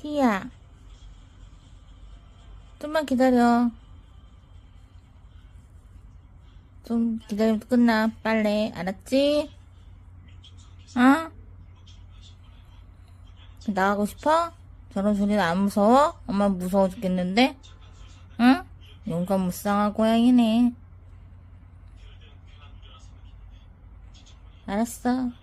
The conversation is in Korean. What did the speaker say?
희야, 좀만 기다려. 좀 기다리면 끝나. 빨래. 알았지? 어? 나가고 싶어? 저런 소리는 안 무서워? 엄마 무서워 죽겠는데? 응? 용감무쌍한 고양이네. 알았어.